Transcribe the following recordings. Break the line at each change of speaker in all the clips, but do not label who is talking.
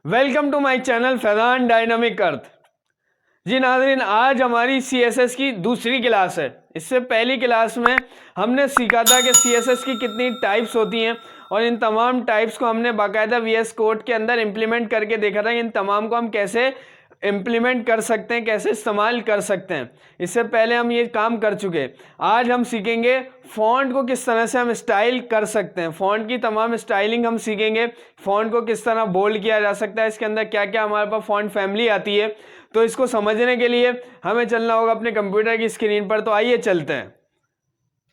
Welcome to my channel Faizan dynamic earth. जी नाज़रीन, आज हमारी CSS की दूसरी क्लास है। इससे पहली क्लास में हमने सीखा था कि CSS की कितनी टाइप्स होती हैं और इन तमाम टाइप्स को हमने बाकायदा VS कोड के अंदर इम्प्लीमेंट करके देखा था। इन तमाम को हम कैसे इम्प्लीमेंट कर सकते हैं, कैसे इस्तेमाल कर सकते हैं। इससे पहले हम ये काम कर चुके। आज हम सीखेंगे फ़ॉन्ट को किस तरह से हम स्टाइल कर सकते हैं। फ़ॉन्ट की तमाम स्टाइलिंग हम सीखेंगे। फ़ॉन्ट को किस तरह बोल्ड किया जा सकता है, इसके अंदर क्या क्या हमारे पास फ़ॉन्ट फैमिली आती है। तो इसको समझने के लिए हमें चलना होगा अपने कंप्यूटर की स्क्रीन पर। तो आइए चलते हैं।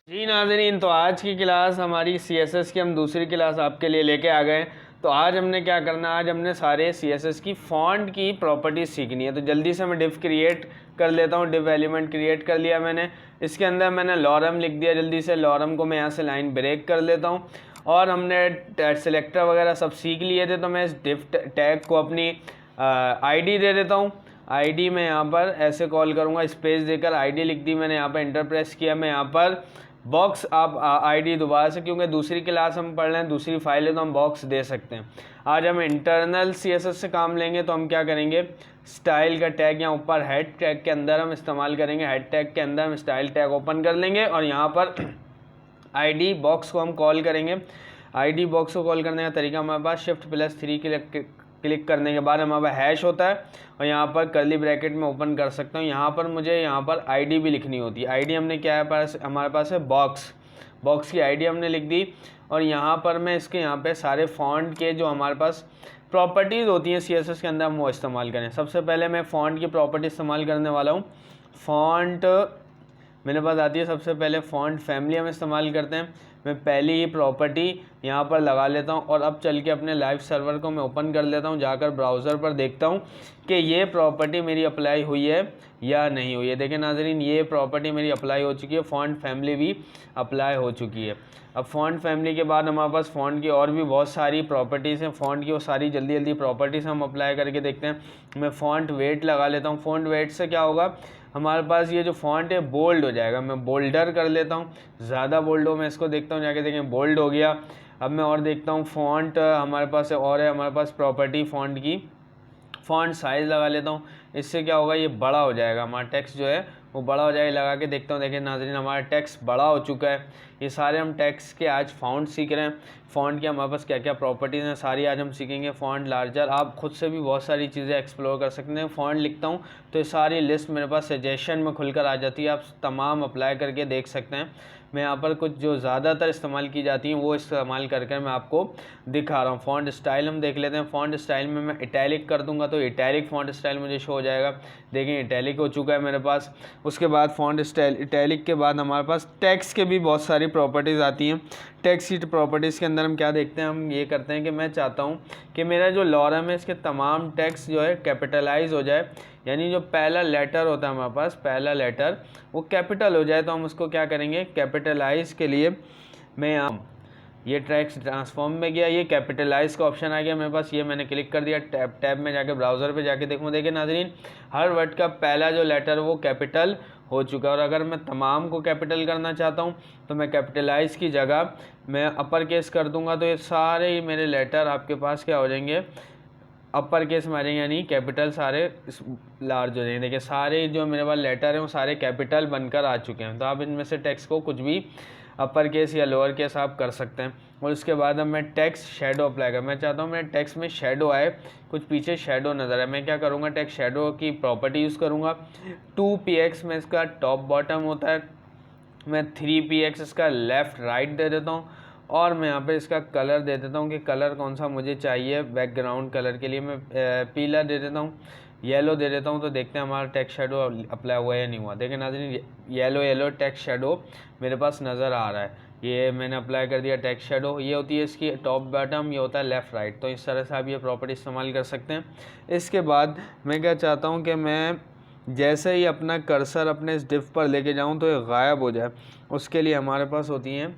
जी नाज़रीन, तो आज की क्लास हमारी CSS की हम दूसरी क्लास आपके लिए लेके आ गए। तो आज हमने क्या करना है, आज हमने सारे CSS की फ़ॉन्ट की प्रॉपर्टीज़ सीखनी है। तो जल्दी से मैं डिव क्रिएट कर लेता हूँ। डिव एलिमेंट क्रिएट कर लिया मैंने। इसके अंदर मैंने लॉरम लिख दिया। जल्दी से लॉरम को मैं यहाँ से लाइन ब्रेक कर लेता हूँ। और हमने सेलेक्टर वगैरह सब सीख लिए थे। तो मैं इस डिव टैग को अपनी ID दे देता हूँ। ID में यहाँ पर ऐसे कॉल करूँगा, स्पेस देकर ID लिख दी मैंने। यहाँ पर एंटर प्रेस किया। मैं यहाँ पर बॉक्स आप ID दोबारा से, क्योंकि दूसरी क्लास हम पढ़ रहे हैं, दूसरी फाइल है, तो हम बॉक्स दे सकते हैं। आज हम इंटरनल CSS से काम लेंगे। तो हम क्या करेंगे, स्टाइल का टैग यहाँ ऊपर हेड टैग के अंदर हम इस्तेमाल करेंगे। हेड टैग के अंदर हम स्टाइल टैग ओपन कर लेंगे और यहाँ पर ID बॉक्स को हम कॉल करेंगे। ID बॉक्स को कॉल करने का तरीका हमारे पास Shift+3 क्लिक करने के बाद हमारे पास हैश होता है और यहाँ पर कर्ली ब्रैकेट में ओपन कर सकता हूँ। यहाँ पर मुझे यहाँ पर ID भी लिखनी होती है। ID हमने क्या है, हमारे पास है बॉक्स की ID हमने लिख दी। और यहाँ पर मैं इसके यहाँ पे सारे फ़ॉन्ट के जो हमारे पास प्रॉपर्टीज़ होती हैं CSS के अंदर हम वो इस्तेमाल करें। सबसे पहले मैं फ़ॉन्ट की प्रॉपर्टी इस्तेमाल करने वाला हूँ। फ़ॉन्ट मेरे पास आती है सबसे पहले फ़ॉन्ट फैमिली हम इस्तेमाल करते हैं। मैं पहली ही प्रॉपर्टी यहाँ पर लगा लेता हूँ और अब चल के अपने लाइव सर्वर को मैं ओपन कर लेता हूँ। जाकर ब्राउज़र पर देखता हूँ कि ये प्रॉपर्टी मेरी अप्लाई हुई है या नहीं हुई है। देखिए नाज़रीन, ये प्रॉपर्टी मेरी अप्लाई हो चुकी है। फ़ॉन्ट फैमिली भी अप्लाई हो चुकी है। अब फ़ॉन्ट फैमिली के बाद हमारे पास फ़ॉन्ट की और भी बहुत सारी प्रॉपर्टीज़ हैं। फ़ॉन्ट की वो सारी जल्दी जल्दी प्रॉपर्टीज़ हम अप्लाई करके देखते हैं। मैं फ़ॉन्ट वेट लगा लेता हूँ। फ़ॉन्ट वेट से क्या होगा, हमारे पास ये जो फ़ॉन्ट है बोल्ड हो जाएगा। मैं बोल्डर कर लेता हूँ, ज़्यादा बोल्ड हो। मैं इसको देखता हूँ, जाके देखें बोल्ड हो गया। अब मैं और देखता हूँ फ़ॉन्ट हमारे पास है और है हमारे पास प्रॉपर्टी फ़ॉन्ट की। फ़ॉन्ट साइज़ लगा लेता हूँ। इससे क्या होगा, ये बड़ा हो जाएगा, हमारा टेक्स्ट जो है वो बड़ा हो जाएगा। लगा के देखता हूँ। देखिए नाज़रीन, हमारा टेक्स्ट बड़ा हो चुका है। ये सारे हम टेक्स्ट के आज फ़ॉन्ट सीख रहे हैं। फ़ॉन्ट के हमारे पास क्या क्या प्रॉपर्टीज़ हैं सारी आज हम सीखेंगे। फ़ॉन्ट लार्जर, आप खुद से भी बहुत सारी चीज़ें एक्सप्लोर कर सकते हैं। फ़ॉन्ट लिखता हूँ तो ये सारी लिस्ट मेरे पास सजेशन में खुलकर आ जाती है। आप तमाम अप्लाई करके देख सकते हैं। मैं यहाँ पर कुछ जो ज़्यादातर इस्तेमाल की जाती हैं वो इस्तेमाल करके मैं आपको दिखा रहा हूँ। फ़ॉन्ट स्टाइल हम देख लेते हैं। फ़ॉन्ट स्टाइल में मैं इटैलिक कर दूंगा तो इटैलिक फ़ॉन्ट स्टाइल मुझे शो हो जाएगा। देखें इटैलिक हो चुका है मेरे पास। उसके बाद फ़ॉन्ट स्टाइल इटैलिक के बाद हमारे पास टेक्स्ट के भी बहुत सारी प्रॉपर्टीज़ आती हैं। टेक्स्ट की प्रॉपर्टीज़ के अंदर हम क्या देखते हैं, हम ये करते हैं कि मैं चाहता हूँ कि मेरा जो लॉरम है इसके तमाम टेक्स्ट जो है कैपिटलाइज हो जाए। यानी जो पहला लेटर होता है हमारे पास, पहला लेटर वो कैपिटल हो जाए। तो हम उसको क्या करेंगे, कैपिटलाइज के लिए मैं यहाँ ये टेक्स्ट ट्रांसफॉर्म में गया, ये कैपिटलाइज का ऑप्शन आ गया मेरे पास। ये मैंने क्लिक कर दिया। टैब में जाके ब्राउज़र पे जाके देखूँ। देखिए नाज़रीन, हर वर्ड का पहला जो लेटर वो कैपिटल हो चुका है। और अगर मैं तमाम को कैपिटल करना चाहता हूँ तो मैं कैपिटलाइज की जगह मैं अपर केस कर दूंगा। तो ये सारे ही मेरे लेटर आपके पास क्या हो जाएंगे, अपर केस में आ जाएंगे, यानी कैपिटल सारे लार्ज हो जाएंगे। देखिए सारे जो मेरे पास लेटर हैं वो सारे कैपिटल बनकर आ चुके हैं। तो आप इनमें से टेक्स्ट को कुछ भी अपर केस या लोअर केस आप कर सकते हैं। और उसके बाद अब मैं टेक्स्ट शेडो अप्लाई कर, मैं चाहता हूँ मेरे टेक्स्ट में शेडो आए, कुछ पीछे शेडो नज़र आए। मैं क्या करूँगा, टेक्स्ट शेडो की प्रॉपर्टी यूज़ करूँगा। 2px में इसका टॉप बॉटम होता है। मैं 3px इसका लेफ़्ट राइट दे देता हूँ। और मैं यहाँ पे इसका कलर दे देता हूँ कि कलर कौन सा मुझे चाहिए। बैकग्राउंड कलर के लिए मैं पीला दे देता हूँ, येलो दे देता हूँ। तो देखते हैं हमारा टेक्स्ट शेडो अप्लाई हुआ या नहीं हुआ। देखिए नाज़रीन, येलो टेक्स्ट शेडो मेरे पास नज़र आ रहा है। ये मैंने अप्लाई कर दिया टेक्स्ट शेडो। ये होती है इसकी टॉप बॉटम, ये होता है लेफ़्ट राइट। तो इस तरह से आप ये प्रॉपर्टी इस्तेमाल कर सकते हैं। इसके बाद मैं क्या चाहता हूँ कि मैं जैसे ही अपना कर्सर अपने इस डिव पर लेके जाऊँ तो ये गायब हो जाए। उसके लिए हमारे पास होती हैं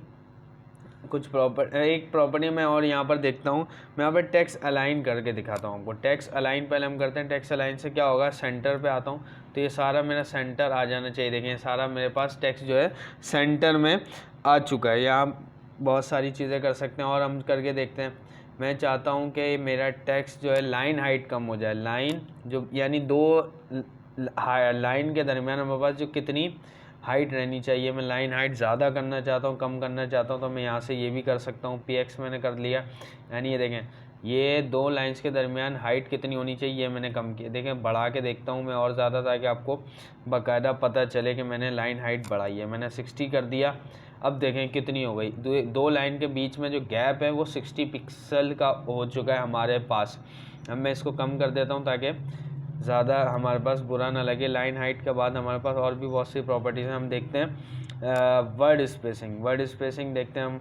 कुछ एक प्रॉपर्टी मैं और यहाँ पर देखता हूँ। मैं यहाँ पर टेक्स्ट अलाइन करके दिखाता हूँ आपको। टेक्स्ट अलाइन पहले हम करते हैं। टेक्स्ट अलाइन से क्या होगा, सेंटर पे आता हूँ तो ये सारा मेरा सेंटर आ जाना चाहिए। देखें सारा मेरे पास टेक्स्ट जो है सेंटर में आ चुका है। यहाँ बहुत सारी चीज़ें कर सकते हैं और हम करके देखते हैं। मैं चाहता हूँ कि मेरा टेक्स्ट जो है लाइन हाइट कम हो जाए, लाइन जो यानी दो लाइन के दरमियान हमारे पास जो कितनी हाइट रहनी चाहिए, मैं लाइन हाइट ज़्यादा करना चाहता हूँ, कम करना चाहता हूँ, तो मैं यहाँ से ये भी कर सकता हूँ। px मैंने कर लिया, यानी ये देखें ये दो लाइंस के दरमियान हाइट कितनी होनी चाहिए ये मैंने कम की। देखें बढ़ा के देखता हूँ मैं और ज़्यादा, ताकि आपको बाकायदा पता चले कि मैंने लाइन हाइट बढ़ाई है। मैंने 60 कर दिया। अब देखें कितनी हो गई, दो लाइन के बीच में जो गैप है वो 60 पिक्सल का हो चुका है हमारे पास। अब मैं इसको कम कर देता हूँ ताकि ज़्यादा हमारे पास बुरा ना लगे। लाइन हाइट के बाद हमारे पास और भी बहुत सी प्रॉपर्टीज़ हैं। हम देखते हैं वर्ड स्पेसिंग देखते हैं हम।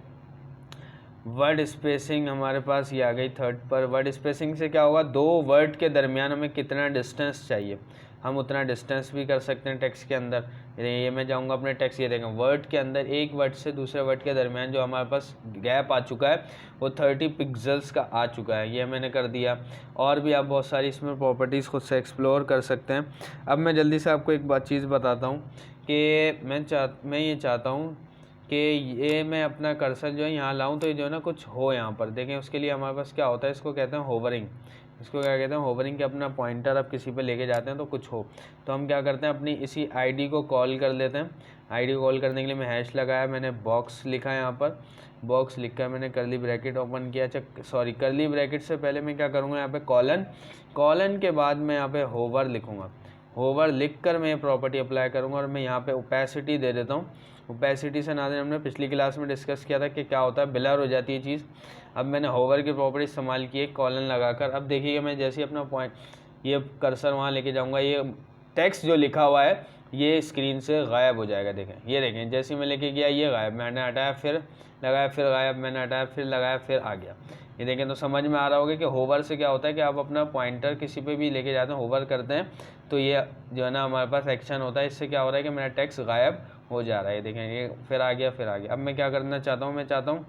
वर्ड स्पेसिंग हमारे पास ये आ गई थर्ड पर। वर्ड स्पेसिंग से क्या होगा, दो वर्ड के दरमियान हमें कितना डिस्टेंस चाहिए, हम उतना डिस्टेंस भी कर सकते हैं टेक्स्ट के अंदर। ये मैं जाऊंगा अपने टेक्स्ट, ये देखें वर्ड के अंदर एक वर्ड से दूसरे वर्ड के दरमियान जो हमारे पास गैप आ चुका है वो 30 पिक्सल्स का आ चुका है, ये मैंने कर दिया। और भी आप बहुत सारी इसमें प्रॉपर्टीज़ खुद से एक्सप्लोर कर सकते हैं। अब मैं जल्दी से आपको एक बात चीज़ बताता हूँ कि मैं ये चाहता हूँ कि ये मैं अपना कर्सर जो है यहाँ लाऊं तो ये जो है ना कुछ हो यहाँ पर। देखें उसके लिए हमारे पास क्या होता है, इसको कहते हैं होवरिंग। इसको क्या कहते हैं, होवरिंग के अपना पॉइंटर आप किसी पे लेके जाते हैं तो कुछ हो, तो हम क्या करते हैं अपनी इसी आईडी को कॉल कर लेते हैं। आईडी को कॉल करने के लिए मैं हैश लगाया, मैंने बॉक्स लिखा है यहाँ पर, बॉक्स लिखा है मैंने, करली ब्रैकेट ओपन किया। अच्छा सॉरी, करली ब्रैकेट से पहले मैं क्या करूँगा यहाँ पे कॉलन के बाद मैं यहाँ पे होवर लिखूँगा। होवर लिख कर मैं ये प्रॉपर्टी अप्लाई करूँगा और मैं यहाँ पे ओपेसिटी दे देता हूँ। ओपेसिटी से नाज़रीन हमने पिछली क्लास में डिस्कस किया था कि क्या होता है, ब्लर हो जाती है चीज़। अब मैंने होवर की प्रॉपर्टी इस्तेमाल की है कॉलन लगाकर। अब देखिएगा मैं जैसे ही अपना पॉइंट ये कर्सर वहाँ लेके जाऊँगा, ये टेक्स्ट जो लिखा हुआ है ये स्क्रीन से गायब हो जाएगा। देखें ये देखें जैसे ही मैं लेके गया ये गायब, मैंने हटाया फिर लगाया फिर गायब, मैंने हटाया फिर लगाया फिर आ गया। ये देखें तो समझ में आ रहा होगा कि होवर से क्या होता है कि आप अपना पॉइंटर किसी पे भी लेके जाते हैं, होवर करते हैं तो ये जो है ना हमारे पास एक्शन होता है। इससे क्या हो रहा है कि मेरा टेक्स्ट गायब हो जा रहा है। देखें ये फिर आ गया फिर आ गया। अब मैं क्या करना चाहता हूँ, मैं चाहता हूँ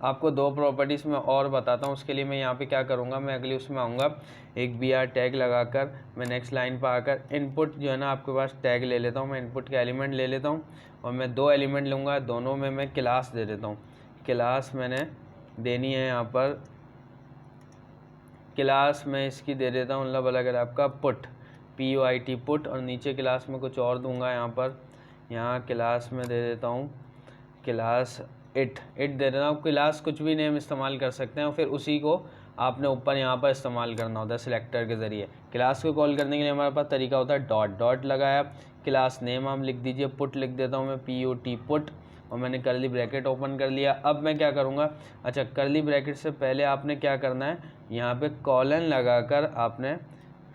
आपको दो प्रॉपर्टीज़ में और बताता हूँ। उसके लिए मैं यहाँ पे क्या करूँगा, मैं अगली उसमें आऊँगा, एक BR टैग लगाकर मैं नेक्स्ट लाइन पर आकर इनपुट जो है ना आपके पास टैग ले लेता हूँ। मैं इनपुट के एलिमेंट ले लेता हूँ और मैं दो एलिमेंट लूँगा, दोनों में मैं क्लास दे देता हूँ। क्लास मैंने देनी है यहाँ पर, क्लास मैं इसकी दे देता हूँ मतलब अलग आपका पुट, PUIT पुट, और नीचे क्लास में कुछ और दूंगा यहाँ पर। यहाँ क्लास में दे देता हूँ क्लास इट दे देता हूँ। क्लास कुछ भी नेम इस्तेमाल कर सकते हैं और फिर उसी को आपने ऊपर यहाँ पर इस्तेमाल करना होता है सिलेक्टर के ज़रिए। क्लास को कॉल करने के लिए हमारे पास तरीका होता है डॉट लगाया, क्लास नेम हम लिख दीजिए, पुट लिख देता हूँ मैं PUT पुट, और मैंने करली ब्रैकेट ओपन कर लिया। अब मैं क्या करूँगा, अच्छा करली ब्रैकेट से पहले आपने क्या करना है, यहाँ पे कॉलन लगाकर आपने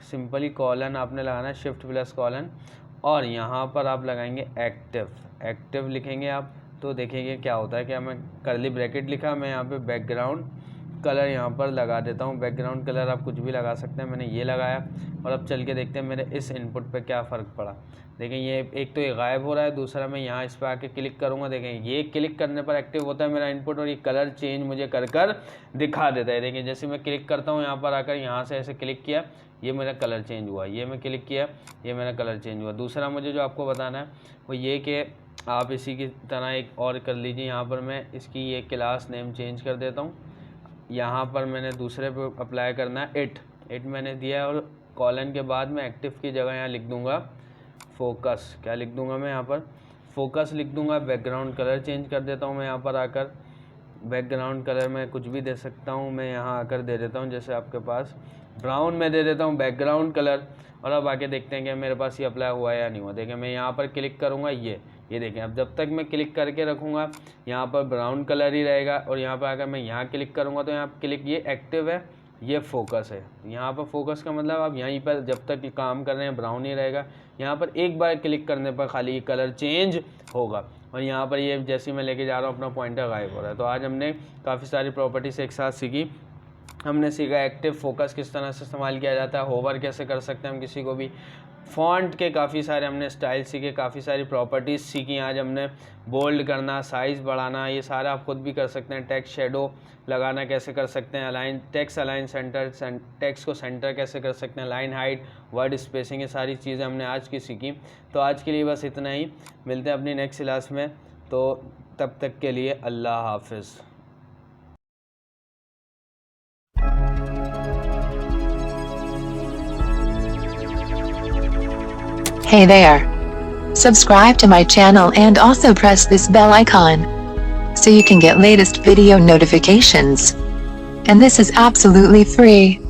सिंपली कॉलन आपने लगाना है, शिफ्ट प्लस कॉलन, और यहाँ पर आप लगाएंगे एक्टिव लिखेंगे आप। तो देखेंगे क्या होता है, क्या मैं करली ब्रैकेट लिखा, मैं यहाँ पे बैकग्राउंड कलर यहाँ पर लगा देता हूँ। बैकग्राउंड कलर आप कुछ भी लगा सकते हैं, मैंने ये लगाया। और अब चल के देखते हैं मेरे इस इनपुट पे क्या फ़र्क पड़ा। देखें ये एक तो ये गायब हो रहा है, दूसरा मैं यहाँ इस पर आके क्लिक करूँगा, देखें ये क्लिक करने पर एक्टिव होता है मेरा इनपुट और ये कलर चेंज मुझे कर दिखा देता है। देखिए जैसे मैं क्लिक करता हूँ यहाँ पर आकर, यहाँ से ऐसे क्लिक किया, ये मेरा कलर चेंज हुआ, ये मैं क्लिक किया, ये मेरा कलर चेंज हुआ। दूसरा मुझे जो आपको बताना है वो ये कि आप इसी की तरह एक और कर लीजिए। यहाँ पर मैं इसकी ये क्लास नेम चेंज कर देता हूँ, यहाँ पर मैंने दूसरे पे अप्लाई करना है इट मैंने दिया, और कॉलन के बाद मैं एक्टिव की जगह यहाँ लिख दूँगा फोकस। क्या लिख दूँगा मैं यहाँ पर, फोकस लिख दूँगा। बैकग्राउंड कलर चेंज कर देता हूँ मैं यहाँ पर आकर, बैकग्राउंड कलर मैं कुछ भी दे सकता हूँ, मैं यहाँ आकर दे देता हूँ जैसे आपके पास ब्राउन में दे देता हूँ बैकग्राउंड कलर। और अब आके देखते हैं कि मेरे पास ये अप्लाई हुआ है या नहीं हुआ। देखें मैं यहाँ पर क्लिक करूँगा, ये देखें अब जब तक मैं क्लिक करके रखूँगा यहाँ पर ब्राउन कलर ही रहेगा, और यहाँ पर अगर मैं यहाँ क्लिक करूँगा तो यहाँ क्लिक ये एक्टिव है, ये फोकस है। यहाँ पर फोकस का मतलब आप यहीं पर जब तक ये काम कर रहे हैं ब्राउन ही रहेगा, यहाँ पर एक बार क्लिक करने पर खाली ये कलर चेंज होगा, और यहाँ पर ये जैसे मैं लेके जा रहा हूँ अपना पॉइंटर गायब हो रहा है। तो आज हमने काफ़ी सारी प्रॉपर्टीज़ एक साथ सीखी। हमने सीखा एक्टिव फोकस किस तरह से इस्तेमाल किया जाता है, होवर कैसे कर सकते हैं हम किसी को भी, फ़ॉन्ट के काफ़ी सारे हमने स्टाइल सीखे, काफ़ी सारी प्रॉपर्टीज़ सीखी आज हमने, बोल्ड करना, साइज़ बढ़ाना, ये सारा आप खुद भी कर सकते हैं। टेक्स्ट शेडो लगाना कैसे कर सकते हैं, टेक्स्ट अलाइन सेंटर, टेक्स्ट को सेंटर कैसे कर सकते हैं, लाइन हाइट, वर्ड स्पेसिंग, ये सारी चीज़ें हमने आज की सीखी। तो आज के लिए बस इतना ही, मिलते हैं अपनी नेक्स्ट क्लास में। तो तब तक के लिए अल्लाह हाफिज़।
Hey there. Subscribe to my channel and also press this bell icon so you can get latest video notifications. And this is absolutely free.